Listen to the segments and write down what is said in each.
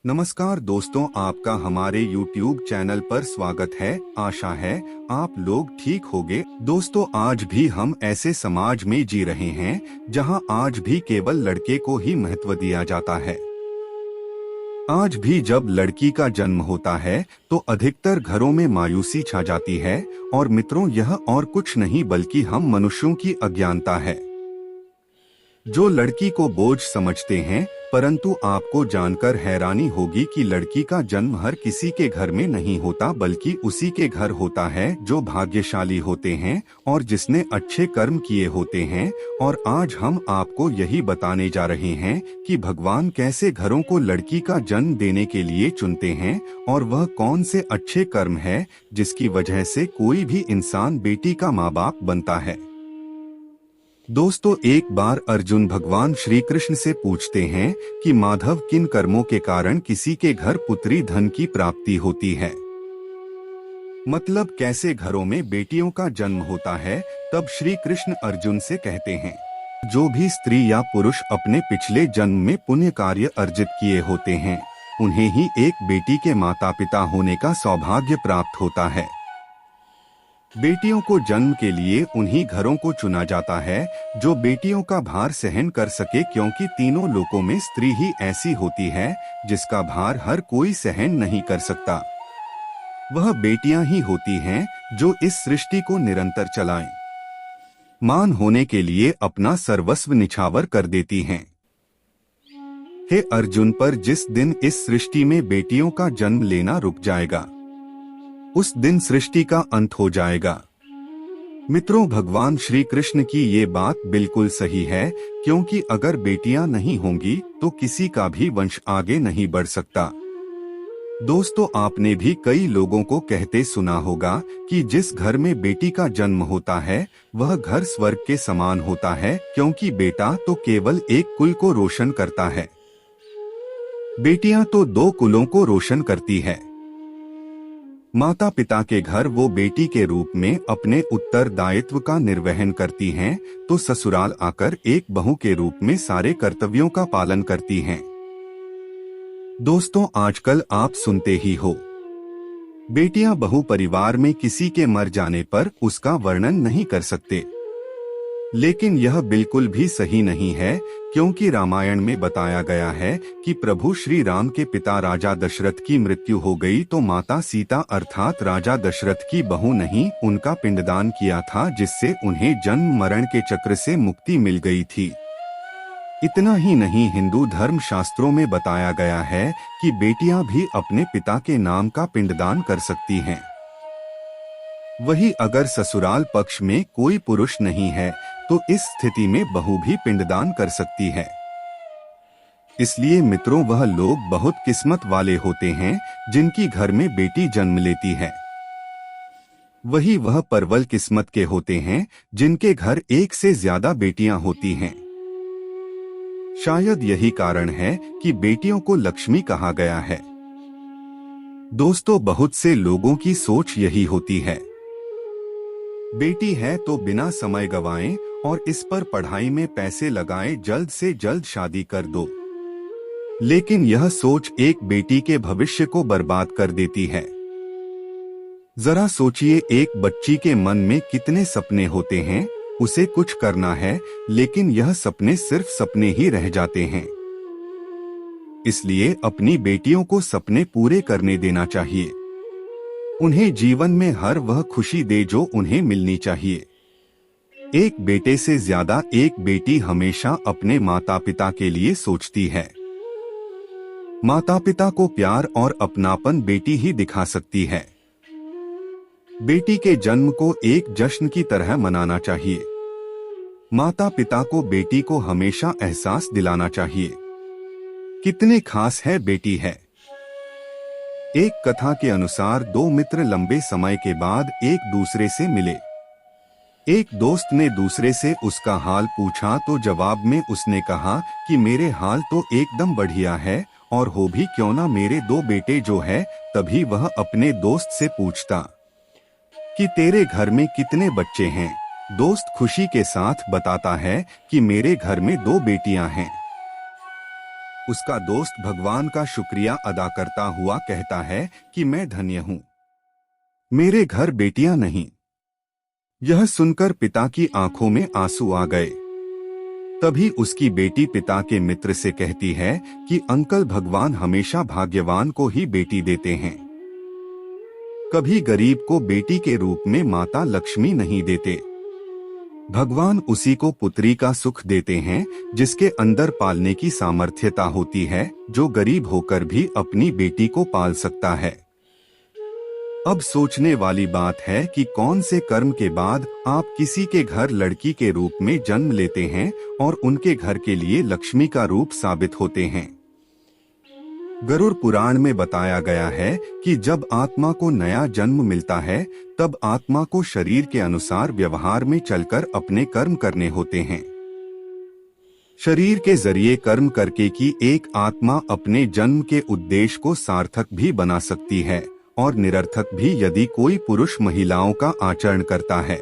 नमस्कार दोस्तों, आपका हमारे YouTube चैनल पर स्वागत है। आशा है आप लोग ठीक होंगे। दोस्तों, आज भी हम ऐसे समाज में जी रहे हैं जहां आज भी केवल लड़के को ही महत्व दिया जाता है। आज भी जब लड़की का जन्म होता है तो अधिकतर घरों में मायूसी छा जाती है। और मित्रों, यह और कुछ नहीं बल्कि हम मनुष्यों की अज्ञानता है, जो लड़की को बोझ समझते हैं। परंतु आपको जानकर हैरानी होगी कि लड़की का जन्म हर किसी के घर में नहीं होता, बल्कि उसी के घर होता है जो भाग्यशाली होते हैं और जिसने अच्छे कर्म किए होते हैं। और आज हम आपको यही बताने जा रहे हैं कि भगवान कैसे घरों को लड़की का जन्म देने के लिए चुनते हैं और वह कौन से अच्छे कर्म है जिसकी वजह से कोई भी इंसान बेटी का माँ बाप बनता है। दोस्तों, एक बार अर्जुन भगवान श्री कृष्ण से पूछते हैं कि माधव, किन कर्मों के कारण किसी के घर पुत्री धन की प्राप्ति होती है। मतलब कैसे घरों में बेटियों का जन्म होता है। तब श्री कृष्ण अर्जुन से कहते हैं, जो भी स्त्री या पुरुष अपने पिछले जन्म में पुण्य कार्य अर्जित किए होते हैं, उन्हें ही एक बेटी के माता पिता होने का सौभाग्य प्राप्त होता है। बेटियों को जन्म के लिए उन्हीं घरों को चुना जाता है जो बेटियों का भार सहन कर सके, क्योंकि तीनों लोकों में स्त्री ही ऐसी होती है जिसका भार हर कोई सहन नहीं कर सकता। वह बेटियां ही होती हैं जो इस सृष्टि को निरंतर चलाएं, मान होने के लिए अपना सर्वस्व निछावर कर देती हैं। हे अर्जुन, पर जिस दिन इस सृष्टि में बेटियों का जन्म लेना रुक जाएगा, उस दिन सृष्टि का अंत हो जाएगा। मित्रों, भगवान श्री कृष्ण की ये बात बिल्कुल सही है, क्योंकि अगर बेटियां नहीं होंगी तो किसी का भी वंश आगे नहीं बढ़ सकता। दोस्तों, आपने भी कई लोगों को कहते सुना होगा कि जिस घर में बेटी का जन्म होता है वह घर स्वर्ग के समान होता है, क्योंकि बेटा तो केवल एक कुल को रोशन करता है, बेटियां तो दो कुलों को रोशन करती है। माता पिता के घर वो बेटी के रूप में अपने उत्तरदायित्व का निर्वहन करती हैं, तो ससुराल आकर एक बहू के रूप में सारे कर्तव्यों का पालन करती हैं। दोस्तों, आजकल आप सुनते ही हो, बेटियां बहू परिवार में किसी के मर जाने पर उसका वर्णन नहीं कर सकते। लेकिन यह बिल्कुल भी सही नहीं है, क्योंकि रामायण में बताया गया है कि प्रभु श्री राम के पिता राजा दशरथ की मृत्यु हो गई तो माता सीता अर्थात राजा दशरथ की बहू नहीं, उनका पिंडदान किया था, जिससे उन्हें जन्म मरण के चक्र से मुक्ति मिल गई थी। इतना ही नहीं, हिंदू धर्म शास्त्रों में बताया गया है कि बेटियां भी अपने पिता के नाम का पिंडदान कर सकती हैं। वही अगर ससुराल पक्ष में कोई पुरुष नहीं है तो इस स्थिति में बहू भी पिंडदान कर सकती है। इसलिए मित्रों, वह लोग बहुत किस्मत वाले होते हैं जिनकी घर में बेटी जन्म लेती है। वही वह परवल किस्मत के होते हैं जिनके घर एक से ज्यादा बेटियां होती हैं। शायद यही कारण है कि बेटियों को लक्ष्मी कहा गया है। दोस्तों, बहुत से लोगों की सोच यही होती है, बेटी है तो बिना समय गवाएं और इस पर पढ़ाई में पैसे लगाएं, जल्द से जल्द शादी कर दो। लेकिन यह सोच एक बेटी के भविष्य को बर्बाद कर देती है। जरा सोचिए, एक बच्ची के मन में कितने सपने होते हैं, उसे कुछ करना है लेकिन यह सपने सिर्फ सपने ही रह जाते हैं। इसलिए अपनी बेटियों को सपने पूरे करने देना चाहिए, उन्हें जीवन में हर वह खुशी दे जो उन्हें मिलनी चाहिए। एक बेटे से ज्यादा एक बेटी हमेशा अपने माता पिता के लिए सोचती है। माता पिता को प्यार और अपनापन बेटी ही दिखा सकती है। बेटी के जन्म को एक जश्न की तरह मनाना चाहिए। माता पिता को बेटी को हमेशा एहसास दिलाना चाहिए कितने खास है बेटी है। एक कथा के अनुसार दो मित्र लंबे समय के बाद एक दूसरे से मिले। एक दोस्त ने दूसरे से उसका हाल पूछा तो जवाब में उसने कहा कि मेरे हाल तो एकदम बढ़िया है, और हो भी क्यों ना मेरे दो बेटे जो है। तभी वह अपने दोस्त से पूछता कि तेरे घर में कितने बच्चे हैं। दोस्त खुशी के साथ बताता है कि मेरे घर में दो बेटियां हैं। उसका दोस्त भगवान का शुक्रिया अदा करता हुआ कहता है कि मैं धन्य हूँ, मेरे घर बेटियां नहीं। यह सुनकर पिता की आंखों में आंसू आ गए। तभी उसकी बेटी पिता के मित्र से कहती है कि अंकल, भगवान हमेशा भाग्यवान को ही बेटी देते हैं, कभी गरीब को बेटी के रूप में माता लक्ष्मी नहीं देते। भगवान उसी को पुत्री का सुख देते हैं जिसके अंदर पालने की सामर्थ्यता होती है, जो गरीब होकर भी अपनी बेटी को पाल सकता है। अब सोचने वाली बात है कि कौन से कर्म के बाद आप किसी के घर लड़की के रूप में जन्म लेते हैं और उनके घर के लिए लक्ष्मी का रूप साबित होते हैं। गरुड़ पुराण में बताया गया है कि जब आत्मा को नया जन्म मिलता है तब आत्मा को शरीर के अनुसार व्यवहार में चलकर अपने कर्म करने होते हैं। शरीर के जरिए कर्म करके की एक आत्मा अपने जन्म के उद्देश्य को सार्थक भी बना सकती है और निरर्थक भी यदि कोई पुरुष महिलाओं का आचरण करता है।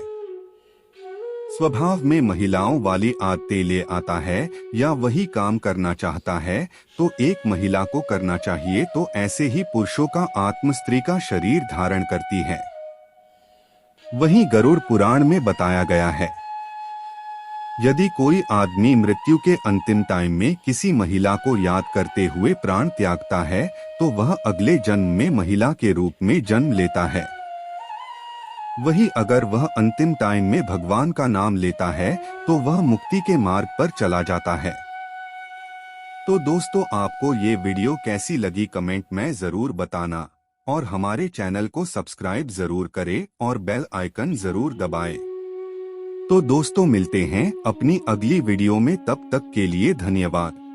स्वभाव में महिलाओं वाली आदतें ले आता है या वही काम करना चाहता है तो एक महिला को करना चाहिए, तो ऐसे ही पुरुषों का आत्म स्त्री का शरीर धारण करती है। वही गरुड़ पुराण में बताया गया है, यदि कोई आदमी मृत्यु के अंतिम टाइम में किसी महिला को याद करते हुए प्राण त्यागता है तो वह अगले जन्म में महिला के रूप में जन्म लेता है। वही अगर वह अंतिम टाइम में भगवान का नाम लेता है तो वह मुक्ति के मार्ग पर चला जाता है। तो दोस्तों, आपको ये वीडियो कैसी लगी कमेंट में जरूर बताना और हमारे चैनल को सब्सक्राइब जरूर करें और बेल आइकन जरूर दबाएं। तो दोस्तों, मिलते हैं अपनी अगली वीडियो में, तब तक के लिए धन्यवाद।